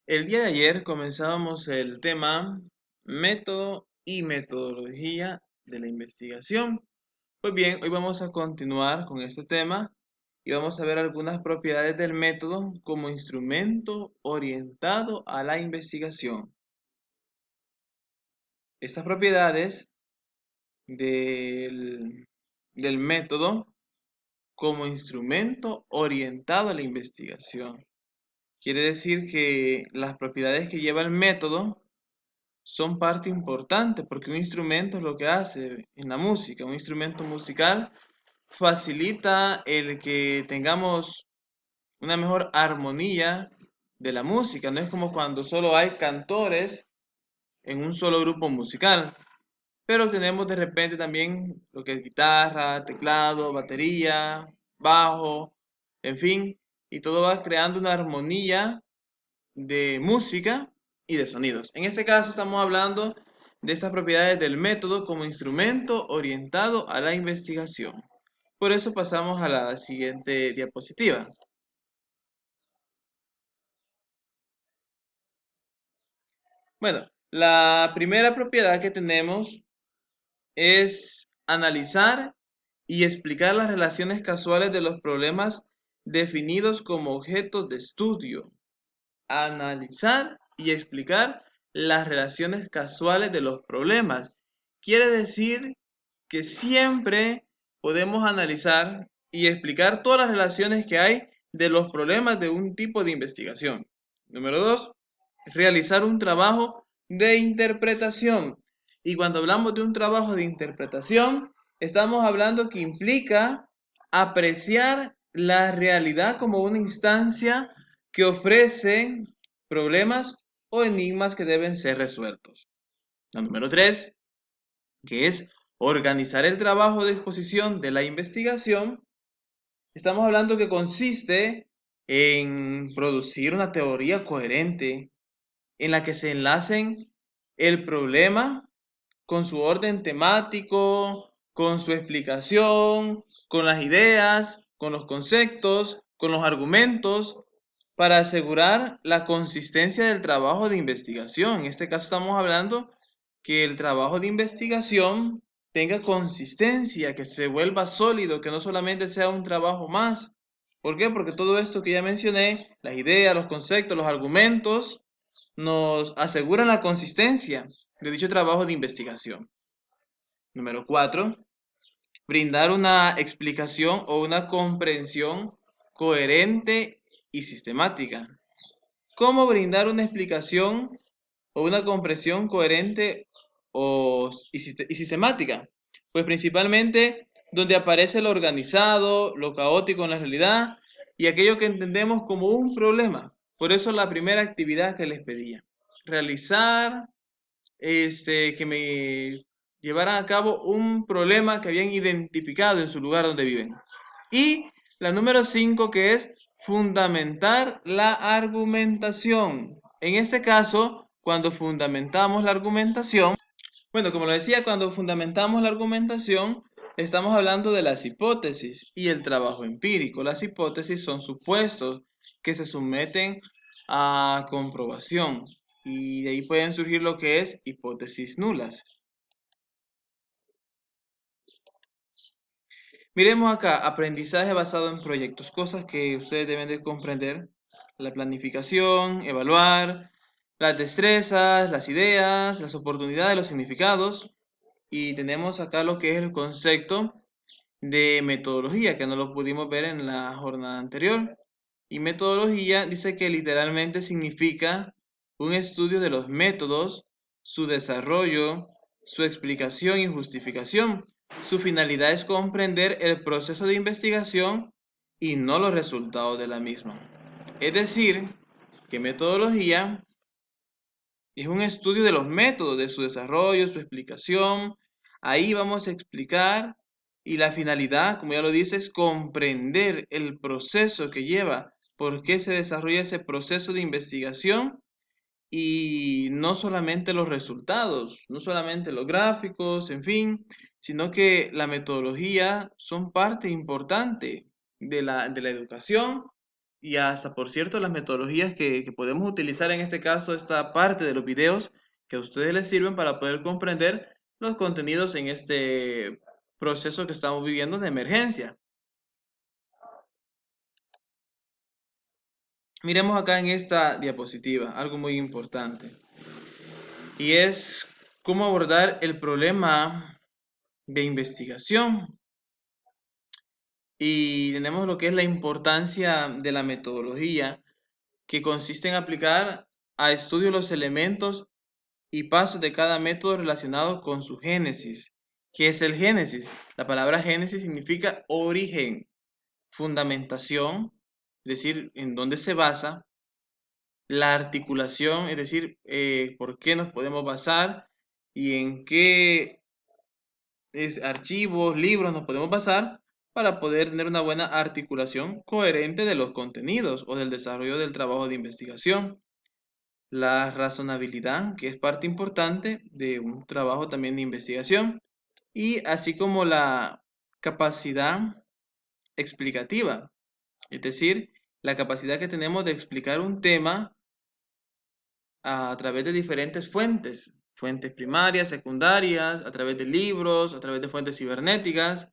El día de ayer comenzábamos el tema método y metodología de la investigación. Pues bien, hoy vamos a continuar con este tema y vamos a ver algunas propiedades del método como instrumento orientado a la investigación. Estas propiedades del, del método como instrumento orientado a la investigación. Quiere decir que las propiedades que lleva el método son parte importante porque un instrumento es lo que hace en la música. Un instrumento musical facilita el que tengamos una mejor armonía de la música. No es como cuando solo hay cantores en un solo grupo musical, pero tenemos de repente también lo que es guitarra, teclado, batería, bajo, en fin, y todo va creando una armonía de música y de sonidos. En este caso estamos hablando de estas propiedades del método como instrumento orientado a la investigación. Por eso pasamos a la siguiente diapositiva. Bueno, la primera propiedad que tenemos es analizar y explicar las relaciones casuales de los problemas definidos como objetos de estudio. Analizar y explicar las relaciones casuales de los problemas. Quiere decir que siempre podemos analizar y explicar todas las relaciones que hay de los problemas de un tipo de investigación. Número dos, realizar un trabajo de interpretación. Y cuando hablamos de un trabajo de interpretación, estamos hablando que implica apreciar la realidad como una instancia que ofrece problemas o enigmas que deben ser resueltos. La número tres, que es organizar el trabajo de exposición de la investigación, estamos hablando que consiste en producir una teoría coherente en la que se enlacen el problema con su orden temático, con su explicación, con las ideas, con los conceptos, con los argumentos, para asegurar la consistencia del trabajo de investigación. En este caso estamos hablando que el trabajo de investigación tenga consistencia, que se vuelva sólido, que no solamente sea un trabajo más. ¿Por qué? Porque todo esto que ya mencioné, las ideas, los conceptos, los argumentos, nos aseguran la consistencia de dicho trabajo de investigación. Número 4, brindar una explicación o una comprensión coherente y sistemática. ¿Cómo brindar una explicación o una comprensión coherente y sistemática? Pues principalmente donde aparece lo organizado, lo caótico en la realidad y aquello que entendemos como un problema. Por eso la primera actividad que les pedía, realizar, que me llevaran a cabo un problema que habían identificado en su lugar donde viven. Y la número 5, que es fundamentar la argumentación. En este caso, cuando fundamentamos la argumentación, bueno, como lo decía, cuando fundamentamos la argumentación, estamos hablando de las hipótesis y el trabajo empírico. Las hipótesis son supuestos que se someten a comprobación y de ahí pueden surgir lo que es hipótesis nulas. Miremos acá, aprendizaje basado en proyectos, cosas que ustedes deben de comprender. La planificación, evaluar, las destrezas, las ideas, las oportunidades, los significados. Y tenemos acá lo que es el concepto de metodología, que no lo pudimos ver en la jornada anterior. Y metodología dice que literalmente significa un estudio de los métodos, su desarrollo, su explicación y justificación. Su finalidad es comprender el proceso de investigación y no los resultados de la misma. Es decir, que metodología es un estudio de los métodos, de su desarrollo, su explicación. Ahí vamos a explicar y la finalidad, como ya lo dice, es comprender el proceso que lleva, por qué se desarrolla ese proceso de investigación y no solamente los resultados, no solamente los gráficos, en fin, sino que la metodología son parte importante de la educación y hasta, por cierto, las metodologías que podemos utilizar en este caso, esta parte de los videos que a ustedes les sirven para poder comprender los contenidos en este proceso que estamos viviendo de emergencia. Miremos acá en esta diapositiva algo muy importante y es cómo abordar el problema de investigación. Y tenemos lo que es la importancia de la metodología, que consiste en aplicar a estudio los elementos y pasos de cada método relacionado con su génesis. ¿Qué es el génesis? La palabra génesis significa origen, fundamentación, es decir, en dónde se basa, la articulación, es decir, por qué nos podemos basar y en qué archivos, libros nos podemos basar para poder tener una buena articulación coherente de los contenidos o del desarrollo del trabajo de investigación. La razonabilidad, que es parte importante de un trabajo también de investigación, y así como la capacidad explicativa, es decir, la capacidad que tenemos de explicar un tema a través de diferentes fuentes, fuentes primarias, secundarias, a través de libros, a través de fuentes cibernéticas,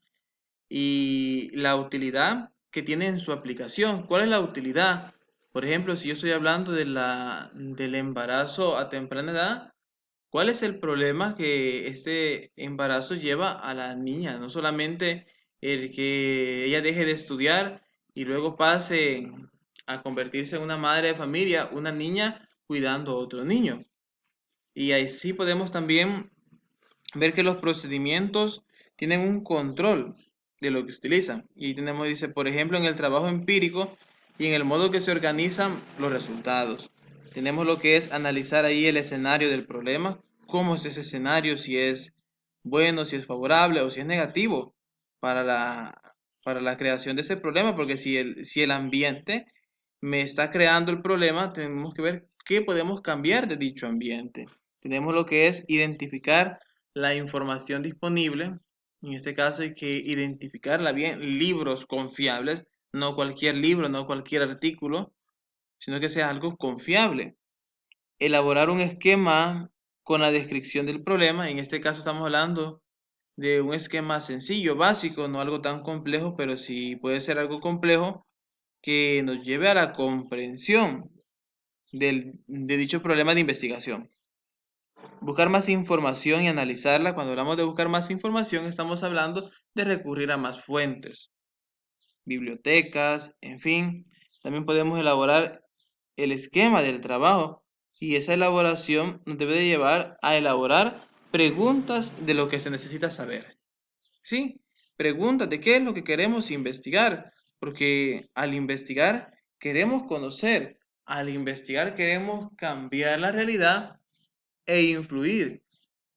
y la utilidad que tiene en su aplicación. ¿Cuál es la utilidad? Por ejemplo, si yo estoy hablando del embarazo a temprana edad, ¿cuál es el problema que este embarazo lleva a la niña? No solamente el que ella deje de estudiar y luego pase a convertirse en una madre de familia, una niña cuidando a otro niño. Y ahí sí podemos también ver que los procedimientos tienen un control de lo que se utiliza. Y tenemos, dice, por ejemplo, en el trabajo empírico y en el modo que se organizan los resultados. Tenemos lo que es analizar ahí el escenario del problema, cómo es ese escenario, si es bueno, si es favorable o si es negativo para para la creación de ese problema, porque si el ambiente me está creando el problema, tenemos que ver qué podemos cambiar de dicho ambiente. Tenemos lo que es identificar la información disponible. En este caso hay que identificarla bien, libros confiables, no cualquier libro, no cualquier artículo, sino que sea algo confiable. Elaborar un esquema con la descripción del problema. En este caso estamos hablando de un esquema sencillo, básico, no algo tan complejo, pero sí puede ser algo complejo que nos lleve a la comprensión de dicho problema de investigación. Buscar más información y analizarla. Cuando hablamos de buscar más información, estamos hablando de recurrir a más fuentes, bibliotecas, en fin. También podemos elaborar el esquema del trabajo y esa elaboración nos debe de llevar a elaborar preguntas de lo que se necesita saber. ¿Sí? Preguntas de qué es lo que queremos investigar, porque al investigar queremos conocer, al investigar queremos cambiar la realidad e influir,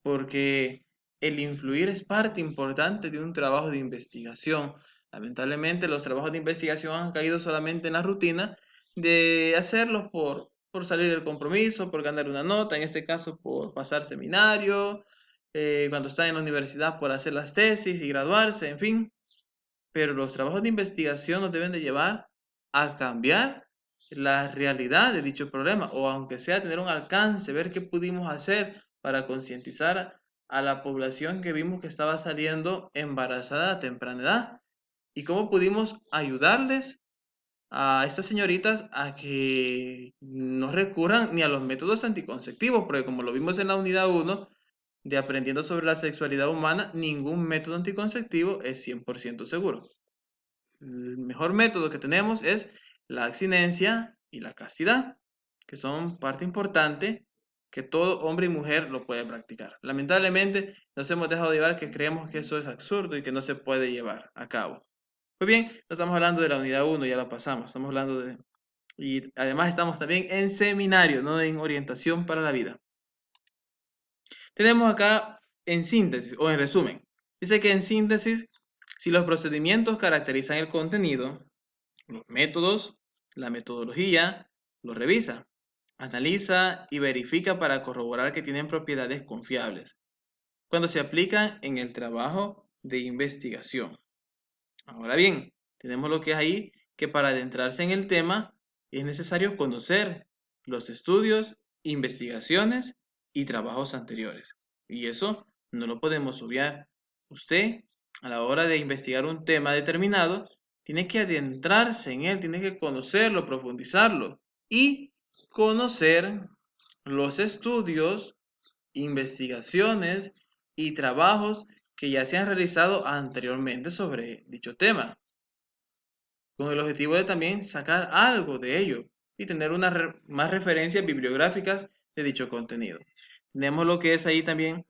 porque el influir es parte importante de un trabajo de investigación. Lamentablemente, los trabajos de investigación han caído solamente en la rutina de hacerlos por salir del compromiso, por ganar una nota, en este caso por pasar seminario, cuando están en la universidad por hacer las tesis y graduarse, en fin. Pero los trabajos de investigación nos deben de llevar a cambiar la realidad de dicho problema, o aunque sea tener un alcance, ver qué pudimos hacer para concientizar a la población que vimos que estaba saliendo embarazada a temprana edad y cómo pudimos ayudarles a estas señoritas a que no recurran ni a los métodos anticonceptivos, porque como lo vimos en la unidad 1 de aprendiendo sobre la sexualidad humana, ningún método anticonceptivo es 100% seguro. El mejor método que tenemos es la abstinencia y la castidad, que son parte importante que todo hombre y mujer lo puede practicar. Lamentablemente nos hemos dejado llevar que creemos que eso es absurdo y que no se puede llevar a cabo. Pues bien, no estamos hablando de la unidad 1, ya la pasamos, estamos hablando de... Y además estamos también en seminario, no en orientación para la vida. Tenemos acá en síntesis o en resumen. Dice que en síntesis, si los procedimientos caracterizan el contenido, los métodos, la metodología, los revisa, analiza y verifica para corroborar que tienen propiedades confiables cuando se aplican en el trabajo de investigación. Ahora bien, tenemos lo que es ahí que para adentrarse en el tema es necesario conocer los estudios, investigaciones y trabajos anteriores. Y eso no lo podemos obviar. Usted, a la hora de investigar un tema determinado, tiene que adentrarse en él, tiene que conocerlo, profundizarlo y conocer los estudios, investigaciones y trabajos que ya se han realizado anteriormente sobre dicho tema, con el objetivo de también sacar algo de ello y tener más referencias bibliográficas de dicho contenido. Tenemos lo que es ahí también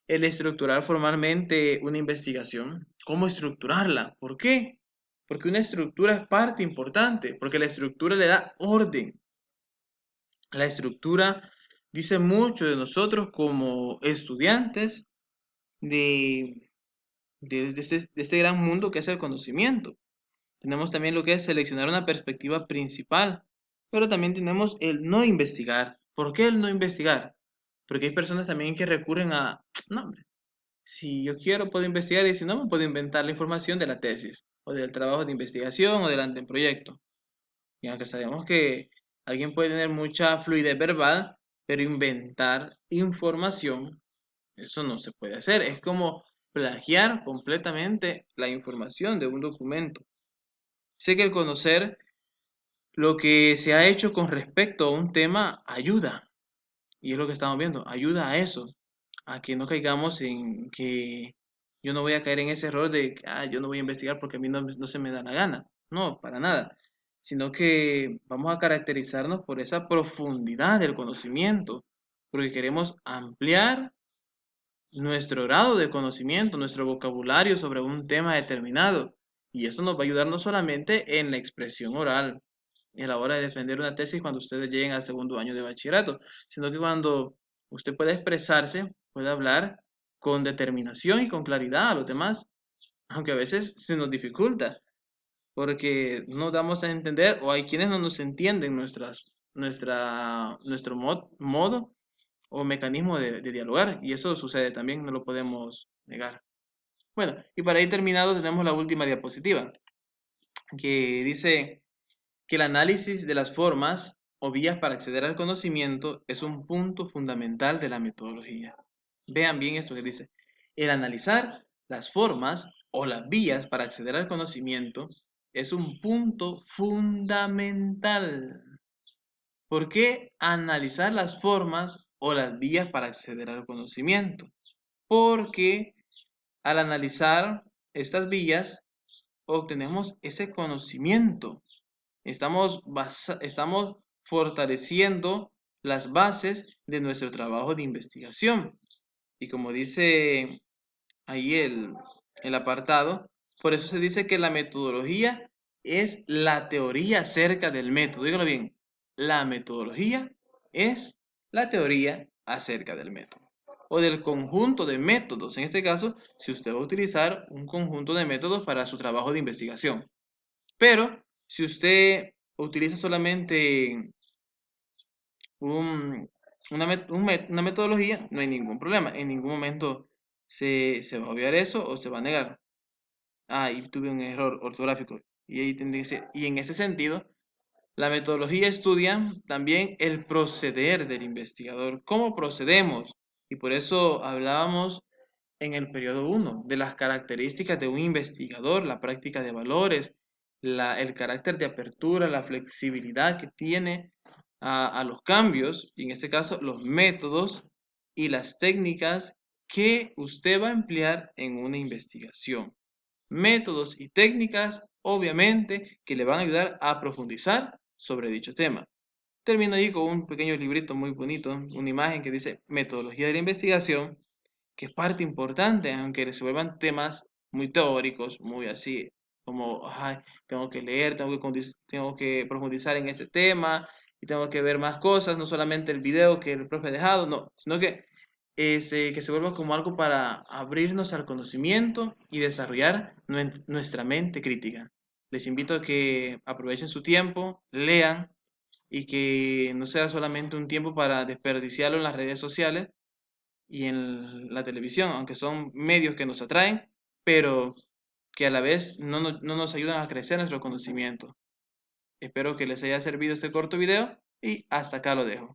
el estructurar formalmente una investigación. ¿Cómo estructurarla? ¿Por qué? Porque una estructura es parte importante, porque la estructura le da orden. La estructura dice mucho de nosotros como estudiantes de, de este gran mundo que es el conocimiento. Tenemos también lo que es seleccionar una perspectiva principal, pero también tenemos el no investigar. ¿Por qué el no investigar? Porque hay personas también que recurren a, no, hombre, si yo quiero puedo investigar y si no me puedo inventar la información de la tesis o del trabajo de investigación o del anteproyecto. Y aunque sabemos que alguien puede tener mucha fluidez verbal, pero inventar información, eso no se puede hacer. Es como plagiar completamente la información de un documento. Sé que el conocer lo que se ha hecho con respecto a un tema ayuda, y es lo que estamos viendo, ayuda a eso, a que no caigamos en que yo no voy a caer en ese error de que yo no voy a investigar porque a mí no se me da la gana. No, para nada. Sino que vamos a caracterizarnos por esa profundidad del conocimiento, porque queremos ampliar nuestro grado de conocimiento, nuestro vocabulario sobre un tema determinado. Y eso nos va a ayudar no solamente en la expresión oral, y a la hora de defender una tesis cuando ustedes lleguen al segundo año de bachillerato, sino que cuando usted pueda expresarse, pueda hablar con determinación y con claridad a los demás, aunque a veces se nos dificulta, porque no damos a entender o hay quienes no nos entienden nuestro modo o mecanismo de dialogar, y eso sucede también, no lo podemos negar. Bueno, y para ir terminado tenemos la última diapositiva, que dice que el análisis de las formas o vías para acceder al conocimiento es un punto fundamental de la metodología. Vean bien esto que dice. El analizar las formas o las vías para acceder al conocimiento es un punto fundamental. ¿Por qué analizar las formas o las vías para acceder al conocimiento? Porque al analizar estas vías obtenemos ese conocimiento. Estamos fortaleciendo las bases de nuestro trabajo de investigación. Y como dice ahí el apartado, por eso se dice que la metodología es la teoría acerca del método. Dígalo bien, la metodología es la teoría acerca del método o del conjunto de métodos. En este caso, si usted va a utilizar un conjunto de métodos para su trabajo de investigación. Pero si usted utiliza solamente una metodología, no hay ningún problema. En ningún momento se va a obviar eso o se va a negar. Y tuve un error ortográfico. Y ahí tendría que ser. Y en ese sentido, la metodología estudia también el proceder del investigador, cómo procedemos. Y por eso hablábamos en el periodo uno de las características de un investigador, la práctica de valores, el carácter de apertura, la flexibilidad que tiene a los cambios, y en este caso los métodos y las técnicas que usted va a emplear en una investigación. Métodos y técnicas, obviamente, que le van a ayudar a profundizar sobre dicho tema. Termino ahí con un pequeño librito muy bonito, una imagen que dice Metodología de la investigación, que es parte importante, aunque se vuelvan temas muy teóricos, muy así, como, tengo que leer, tengo que profundizar en este tema, y tengo que ver más cosas, no solamente el video que el profe ha dejado, no, sino que se vuelva como algo para abrirnos al conocimiento y desarrollar nuestra mente crítica. Les invito a que aprovechen su tiempo, lean, y que no sea solamente un tiempo para desperdiciarlo en las redes sociales y en la televisión, aunque son medios que nos atraen, pero que a la vez no nos ayudan a crecer nuestro conocimiento. Espero que les haya servido este corto video y hasta acá lo dejo.